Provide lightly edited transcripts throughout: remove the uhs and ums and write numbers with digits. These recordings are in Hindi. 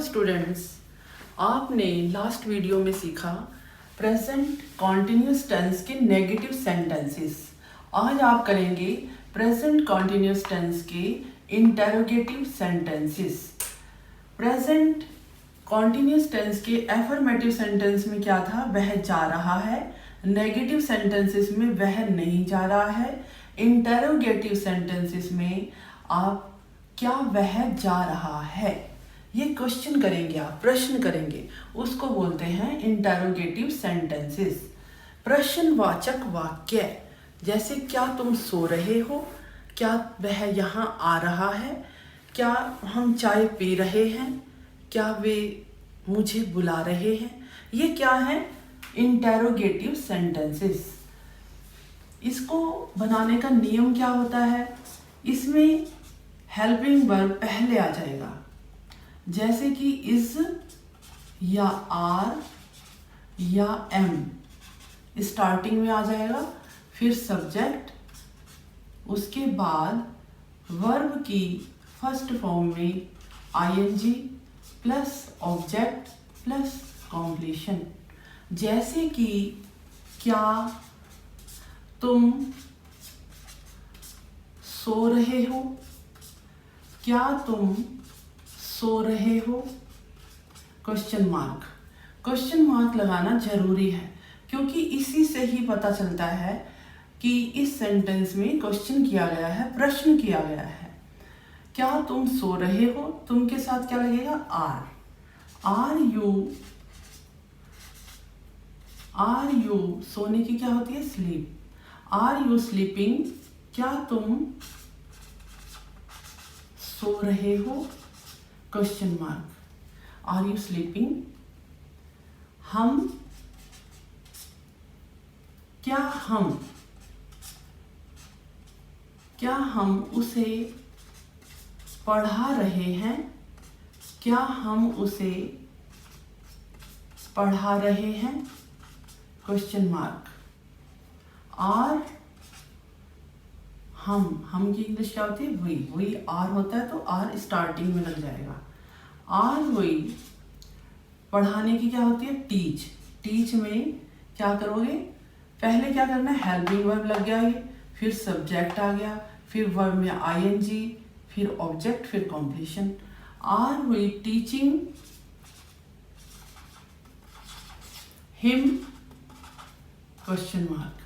स्टूडेंट्स, आपने लास्ट वीडियो में सीखा प्रेजेंट कॉन्टिन्यूस टेंस के नेगेटिव सेंटेंसेस। आज आप करेंगे प्रेजेंट कॉन्टिन्यूस टेंस के interrogative sentences. Present continuous tense के एफर्मेटिव सेंटेंस में क्या था, वह जा रहा है। नेगेटिव सेंटेंसेस में वह नहीं जा रहा है। इंटेरोगेटिव सेंटेंसेस में आप क्या वह जा रहा है, ये क्वेश्चन करेंगे, आप प्रश्न करेंगे, उसको बोलते हैं इंटेरोगेटिव सेंटेंसेस। प्रश्नवाचक वाक्य जैसे क्या तुम सो रहे हो, क्या वह यहाँ आ रहा है, क्या हम चाय पी रहे हैं, क्या वे मुझे बुला रहे हैं, ये क्या है, इंटेरोगेटिव सेंटेंसेस। इसको बनाने का नियम क्या होता है, इसमें हेल्पिंग वर्ब पहले आ जाएगा, जैसे कि इज या आर या एम स्टार्टिंग में आ जाएगा, फिर सब्जेक्ट, उसके बाद वर्ब की फर्स्ट फॉर्म में ING plus object plus completion. जैसे कि क्या तुम सो रहे हो, क्या तुम सो रहे हो, क्वेश्चन मार्क लगाना जरूरी है, क्योंकि इसी से ही पता चलता है कि इस सेंटेंस में क्वेश्चन किया गया है, प्रश्न किया गया है। क्या तुम सो रहे हो, तुम के साथ क्या लगेगा, आर यू सोने की क्या होती है, स्लीप। आर यू स्लीपिंग, क्या तुम सो रहे हो, question mark. Are you sleeping. क्या हम उसे पढ़ा रहे हैं, क्या हम उसे पढ़ा रहे हैं, क्वेश्चन मार्क। आर हम की इंग्लिश क्या होती है, वही आर होता है, तो आर स्टार्टिंग में लग जाएगा। आर वही पढ़ाने की क्या होती है, टीच में क्या करोगे, पहले क्या करना है, हेल्पिंग वर्ब लग गया ये, फिर सब्जेक्ट आ गया, फिर वर्ब में आईएनजी, फिर ऑब्जेक्ट, फिर कॉम्प्लीशन। आर वही टीचिंग हिम, क्वेश्चन मार्क।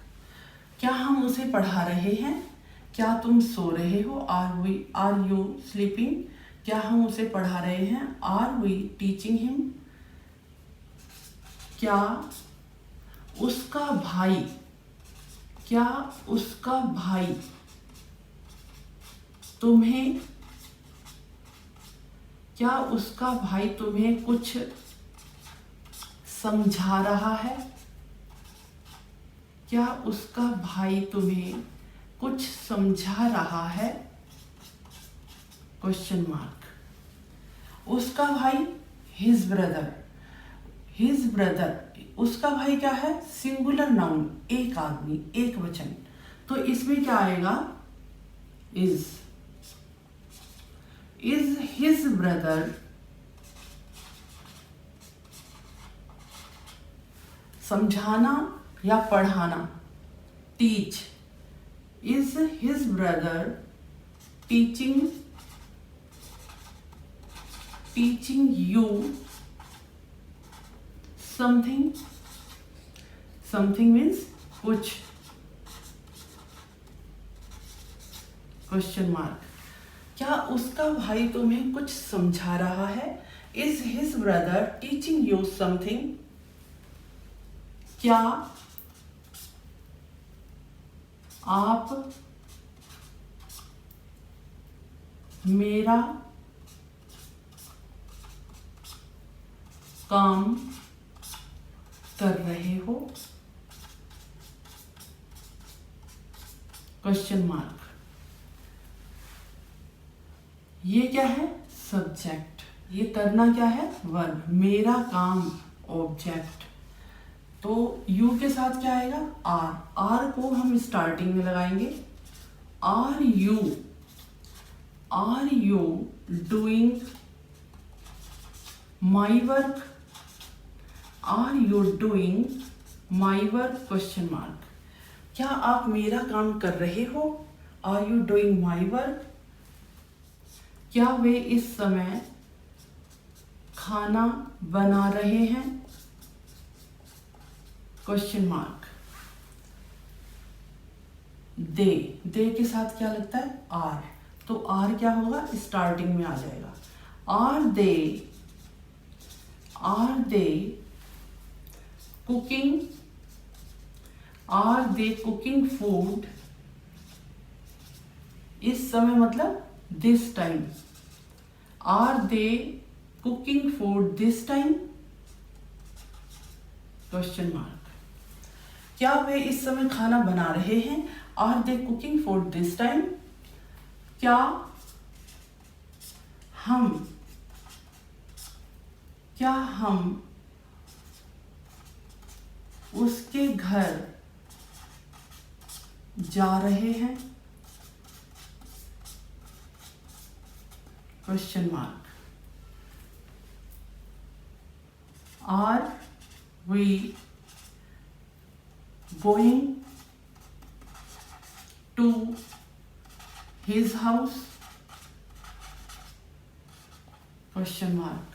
क्या हम उसे पढ़ा रहे हैं, क्या तुम सो रहे हो, आर यू स्लीपिंग, क्या हम उसे पढ़ा रहे हैं, आर वी टीचिंग हिम। क्या उसका भाई तुम्हें कुछ समझा रहा है, क्या उसका भाई तुम्हें कुछ समझा रहा है, क्वेश्चन मार्क। उसका भाई हिज ब्रदर, उसका भाई क्या है, सिंगुलर नाउन, एक आदमी, एक वचन, तो इसमें क्या आएगा, इज हिज ब्रदर समझाना या पढ़ाना, teach, is his brother teaching you something means कुछ, क्वेश्चन मार्क। क्या उसका भाई तुम्हें कुछ समझा रहा है, is his brother teaching you something. क्या आप मेरा काम कर रहे हो, क्वेश्चन मार्क। ये क्या है, सब्जेक्ट, ये करना क्या है, वर्ब, मेरा काम ऑब्जेक्ट, तो यू के साथ क्या आएगा, आर को हम स्टार्टिंग में लगाएंगे। Are you doing my work, are you doing my work question mark. क्या आप मेरा काम कर रहे हो, are you doing my work. क्या वे इस समय खाना बना रहे हैं, क्वेश्चन मार्क। दे के साथ क्या लगता है, आर, तो आर क्या होगा, स्टार्टिंग में आ जाएगा। Are they cooking, are they cooking food इस समय, मतलब this time. Are they cooking food this time, question mark. क्या वे इस समय खाना बना रहे हैं, are they cooking food this time. क्या हम उसके घर जा रहे हैं, question mark. Are we going to his house, question mark.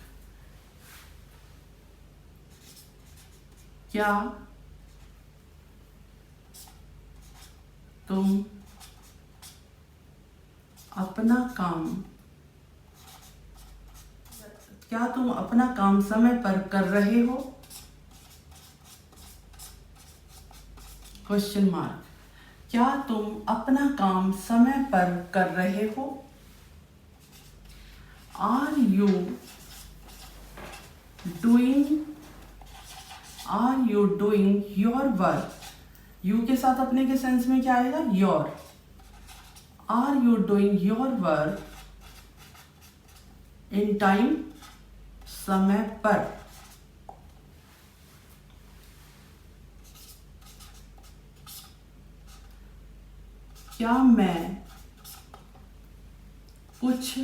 क्या तुम अपना काम समय पर कर रहे हो, क्वेश्चन मार्क। क्या तुम अपना काम समय पर कर रहे हो। Are you doing your work. You के साथ अपने के सेंस में क्या आएगा, your. Are you doing your work in time, समय पर। क्या मैं कुछ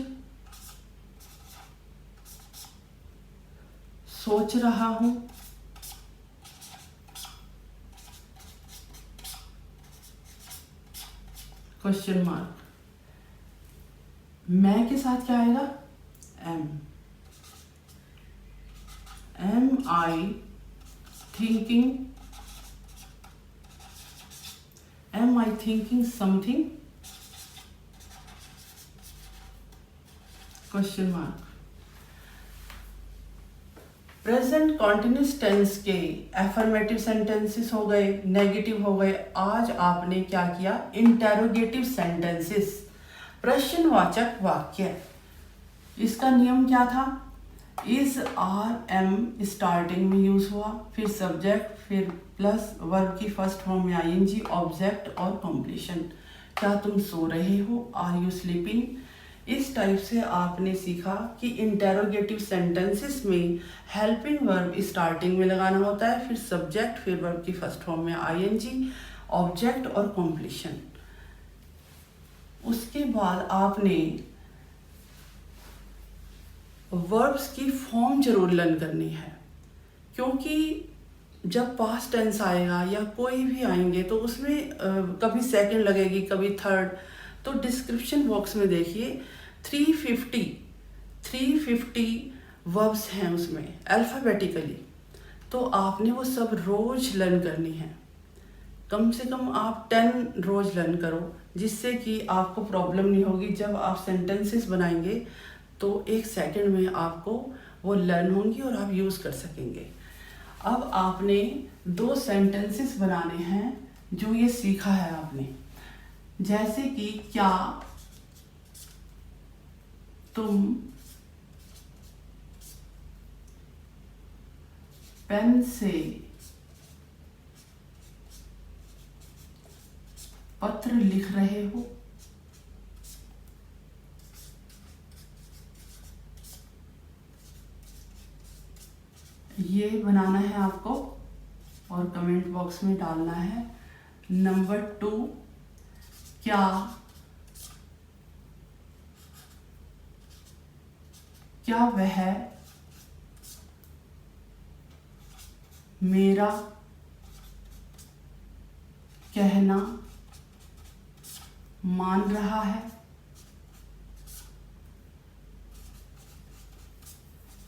सोच रहा हूं, क्वेश्चन मार्क। मैं के साथ क्या आएगा, am I thinking something, question mark. Present continuous tense के एफर्मेटिव सेंटेंसेस हो गए, नेगेटिव हो गए। आज आपने क्या किया, इंटेरोगेटिव सेंटेंसेस, प्रश्नवाचक वाक्य। इसका नियम क्या था, इज, आर, एम स्टार्टिंग में यूज हुआ, फिर सब्जेक्ट, फिर प्लस वर्ब की फर्स्ट फॉर्म में आईएनजी, ऑब्जेक्ट और कंप्लीशन। क्या तुम सो रहे हो, आर यू स्लीपिंग। इस टाइप से आपने सीखा कि इंटेरोगेटिव सेंटेंसेस में हेल्पिंग वर्ब स्टार्टिंग में लगाना होता है, फिर सब्जेक्ट, फिर वर्ब की फर्स्ट फॉर्म में आईएनजी, ऑब्जेक्ट और कंप्लीशन। उसके बाद आपने वर्ब्स की फॉर्म जरूर लर्न करनी है, क्योंकि जब पास्ट टेंस आएगा या कोई भी आएंगे तो उसमें कभी सेकंड लगेगी, कभी थर्ड। तो डिस्क्रिप्शन बॉक्स में देखिए 350 वर्ब्स हैं उसमें अल्फ़ाबेटिकली, तो आपने वो सब रोज लर्न करनी है। कम से कम आप 10 रोज लर्न करो, जिससे कि आपको प्रॉब्लम नहीं होगी। जब आप सेंटेंसेस बनाएंगे तो 1 सेकंड में आपको वो लर्न होंगी और आप यूज़ कर सकेंगे। अब आपने 2 सेंटेंसेस बनाने हैं जो ये सीखा है आपने, जैसे कि क्या तुम पेन से पत्र लिख रहे हो। ये बनाना है आपको और कमेंट बॉक्स में डालना है। नंबर 2, क्या वह मेरा कहना मान रहा है,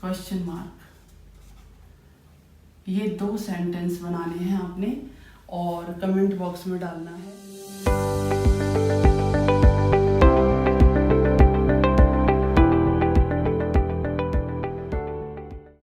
क्वेश्चन मार्क। ये 2 सेंटेंस बनाने हैं आपने और कमेंट बॉक्स में डालना है।